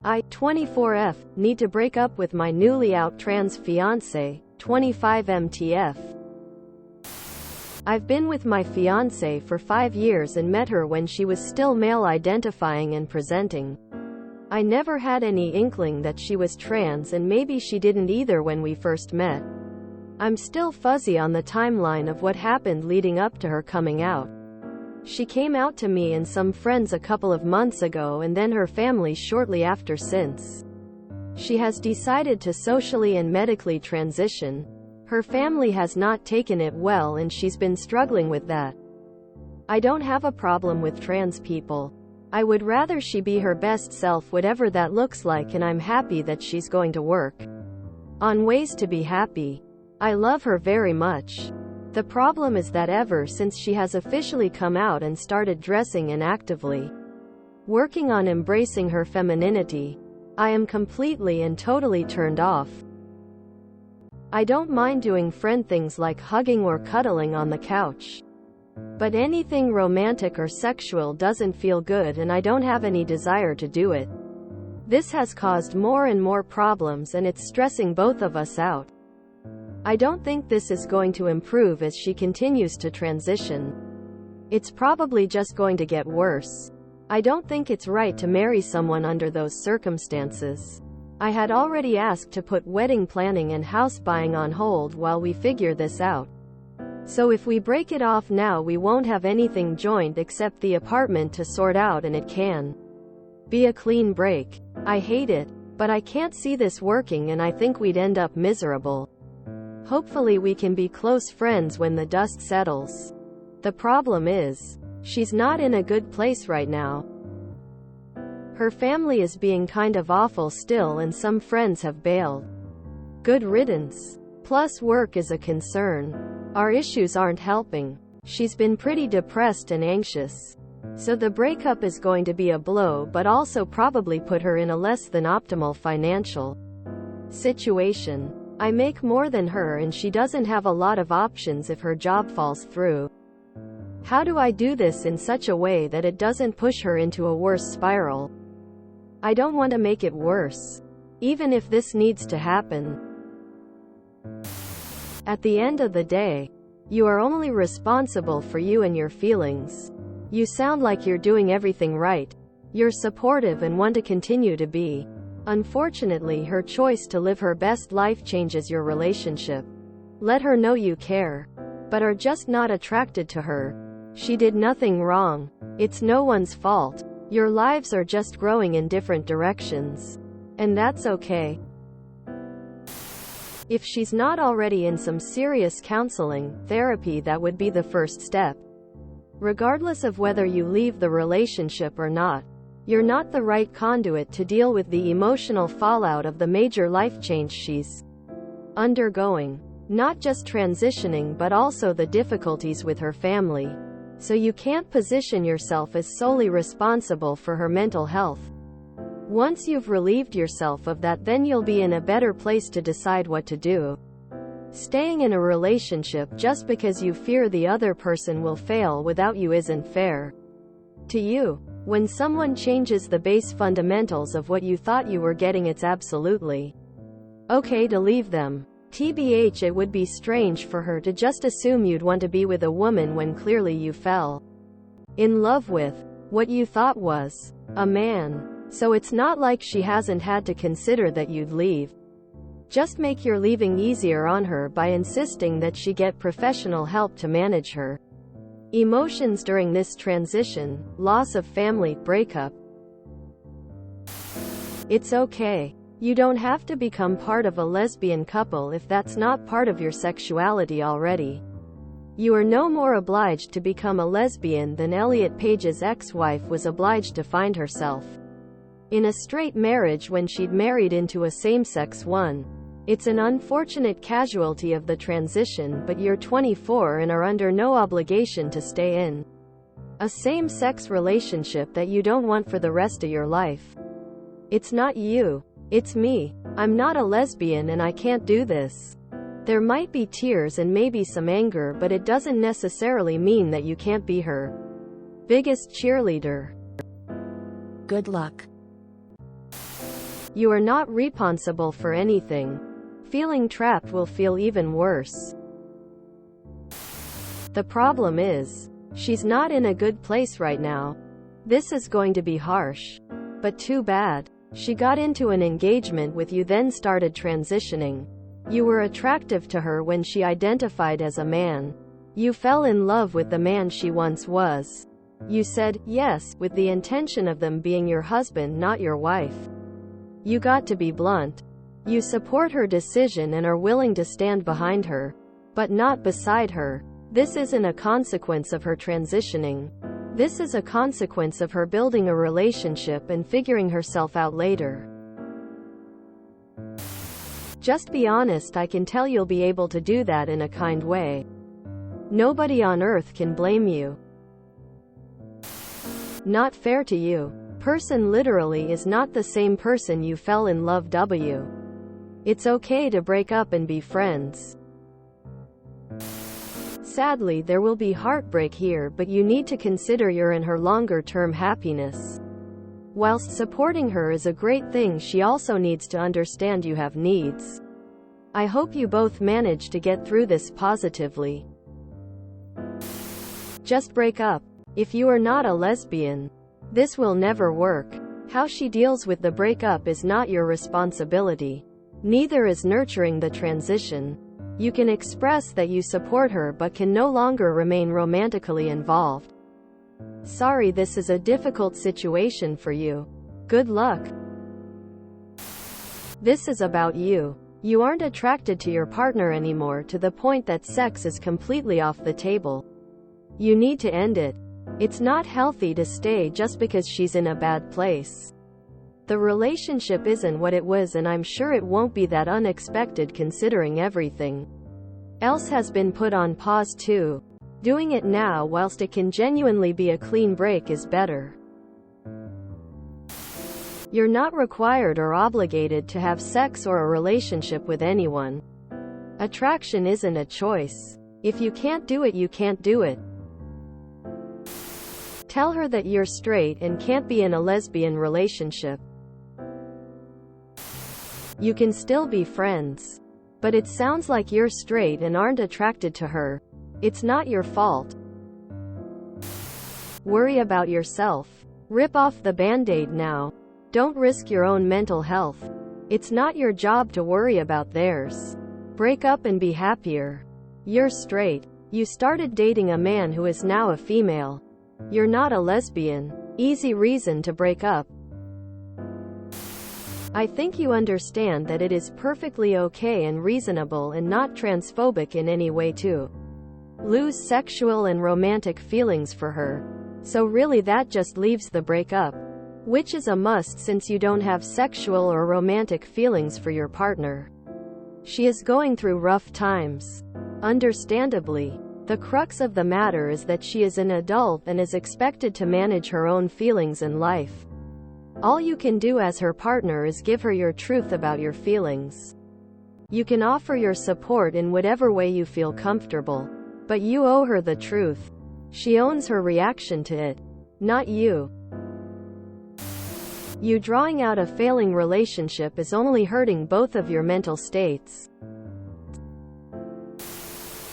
I, 24F, need to break up with my newly out trans fiancé, 25 MTF. I've been with my fiancé for 5 years and met her when she was still male identifying and presenting. I never had any inkling that she was trans, and maybe she didn't either when we first met. I'm still fuzzy on the timeline of what happened leading up to her coming out. She came out to me and some friends a couple of months ago, and then her family shortly after. Since she has decided to socially and medically transition, her family has not taken it well and she's been struggling with that. I don't have a problem with trans people. I would rather she be her best self, whatever that looks like, and I'm happy that she's going to work on ways to be happy. I love her very much. The problem is that ever since she has officially come out and started dressing and actively working on embracing her femininity, I am completely and totally turned off. I don't mind doing friend things like hugging or cuddling on the couch, but anything romantic or sexual doesn't feel good, and I don't have any desire to do it. This has caused more and more problems, and it's stressing both of us out. I don't think this is going to improve as she continues to transition. It's probably just going to get worse. I don't think it's right to marry someone under those circumstances. I had already asked to put wedding planning and house buying on hold while we figure this out. So if we break it off now, we won't have anything joined except the apartment to sort out, and it can be a clean break. I hate it, but I can't see this working, and I think we'd end up miserable. Hopefully we can be close friends when the dust settles. The problem is, she's not in a good place right now. Her family is being kind of awful still, and some friends have bailed. Good riddance. Plus work is a concern. Our issues aren't helping. She's been pretty depressed and anxious. So the breakup is going to be a blow, but also probably put her in a less than optimal financial situation. I make more than her, and she doesn't have a lot of options if her job falls through. How do I do this in such a way that it doesn't push her into a worse spiral? I don't want to make it worse, even if this needs to happen. At the end of the day, you are only responsible for you and your feelings. You sound like you're doing everything right. You're supportive and want to continue to be. Unfortunately, her choice to live her best life changes your relationship. Let her know you care, but are just not attracted to her. She did nothing wrong. It's no one's fault. Your lives are just growing in different directions, and that's okay. If she's not already in some serious counseling, therapy, that would be the first step. Regardless of whether you leave the relationship or not, you're not the right conduit to deal with the emotional fallout of the major life change she's undergoing. Not just transitioning, but also the difficulties with her family. So you can't position yourself as solely responsible for her mental health. Once you've relieved yourself of that, then you'll be in a better place to decide what to do. Staying in a relationship just because you fear the other person will fail without you isn't fair to you. When someone changes the base fundamentals of what you thought you were getting, it's absolutely okay to leave them. TBH, it would be strange for her to just assume you'd want to be with a woman when clearly you fell in love with what you thought was a man. So it's not like she hasn't had to consider that you'd leave. Just make your leaving easier on her by insisting that she get professional help to manage her emotions during this transition, loss of family, breakup. It's okay. You don't have to become part of a lesbian couple if that's not part of your sexuality already. You are no more obliged to become a lesbian than Elliot Page's ex-wife was obliged to find herself in a straight marriage when she'd married into a same-sex one. It's an unfortunate casualty of the transition, but you're 24 and are under no obligation to stay in a same-sex relationship that you don't want for the rest of your life. It's not you. It's me. I'm not a lesbian and I can't do this. There might be tears and maybe some anger, but it doesn't necessarily mean that you can't be her biggest cheerleader. Good luck. You are not responsible for anything. Feeling trapped will feel even worse. The problem is, she's not in a good place right now. This is going to be harsh. But too bad. She got into an engagement with you, then started transitioning. You were attractive to her when she identified as a man. You fell in love with the man she once was. You said yes, with the intention of them being your husband, not your wife. You got to be blunt. You support her decision and are willing to stand behind her, but not beside her. This isn't a consequence of her transitioning. This is a consequence of her building a relationship and figuring herself out later. Just be honest. I can tell you'll be able to do that in a kind way. Nobody on earth can blame you. Not fair to you. Person literally is not the same person you fell in love with. It's okay to break up and be friends. Sadly, there will be heartbreak here, but you need to consider your and her longer-term happiness. Whilst supporting her is a great thing, she also needs to understand you have needs. I hope you both manage to get through this positively. Just break up. If you are not a lesbian, this will never work. How she deals with the breakup is not your responsibility. Neither is nurturing the transition. You can express that you support her but can no longer remain romantically involved. Sorry, this is a difficult situation for you. Good luck. This is about you. You aren't attracted to your partner anymore, to the point that sex is completely off the table. You need to end it. It's not healthy to stay just because she's in a bad place. The relationship isn't what it was, and I'm sure it won't be that unexpected considering everything else has been put on pause too. Doing it now whilst it can genuinely be a clean break is better. You're not required or obligated to have sex or a relationship with anyone. Attraction isn't a choice. If you can't do it, you can't do it. Tell her that you're straight and can't be in a lesbian relationship. You can still be friends. But it sounds like you're straight and aren't attracted to her. It's not your fault. Worry about yourself. Rip off the band-aid now. Don't risk your own mental health. It's not your job to worry about theirs. Break up and be happier. You're straight. You started dating a man who is now a female. You're not a lesbian. Easy reason to break up. I think you understand that it is perfectly okay and reasonable and not transphobic in any way to lose sexual and romantic feelings for her. So really that just leaves the breakup, which is a must since you don't have sexual or romantic feelings for your partner. She is going through rough times. Understandably. The crux of the matter is that she is an adult and is expected to manage her own feelings and life. All you can do as her partner is give her your truth about your feelings. You can offer your support in whatever way you feel comfortable, but you owe her the truth. She owns her reaction to it, not you. You drawing out a failing relationship is only hurting both of your mental states.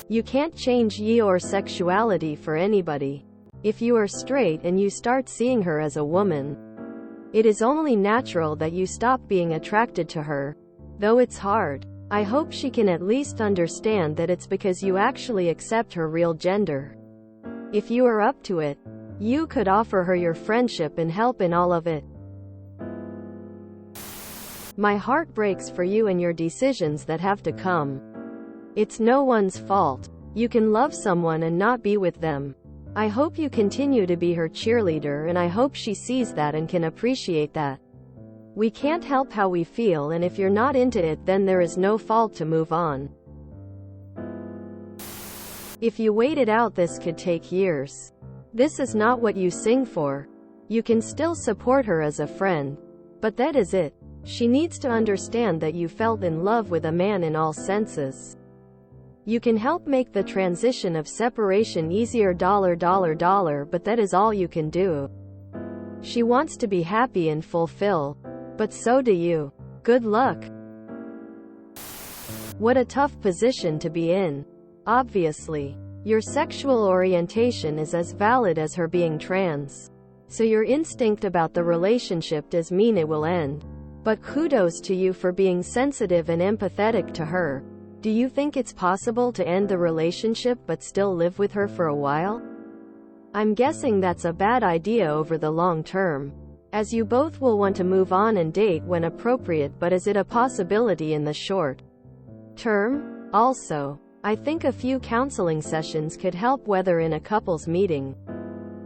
You can't change your sexuality for anybody. If you are straight and you start seeing her as a woman, it is only natural that you stop being attracted to her. Though it's hard. I hope she can at least understand that it's because you actually accept her real gender. If you are up to it, you could offer her your friendship and help in all of it. My heart breaks for you and your decisions that have to come. It's no one's fault. You can love someone and not be with them. I hope you continue to be her cheerleader, and I hope she sees that and can appreciate that. We can't help how we feel, and if you're not into it, then there is no fault to move on. If you wait it out, this could take years. This is not what you sing for. You can still support her as a friend. But that is it. She needs to understand that you felt in love with a man in all senses. You can help make the transition of separation easier, but that is all you can do. She wants to be happy and fulfill But so do you. Good luck. What a tough position to be in. Obviously, your sexual orientation is as valid as her being trans. So your instinct about the relationship does mean it will end. But kudos to you for being sensitive and empathetic to her. Do you think it's possible to end the relationship but still live with her for a while? I'm guessing that's a bad idea over the long term, as you both will want to move on and date when appropriate, but is it a possibility in the short term? Also, I think a few counseling sessions could help, whether in a couples meeting.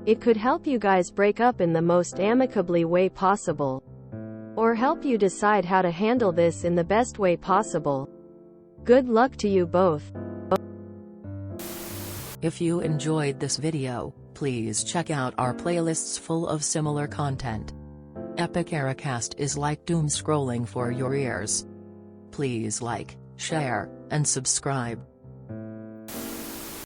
It could help you guys break up in the most amicably way possible, or help you decide how to handle this in the best way possible. Good luck to you both. If you enjoyed this video, please check out our playlists full of similar content. Epic Ericast is like doom scrolling for your ears. Please like, share, and subscribe.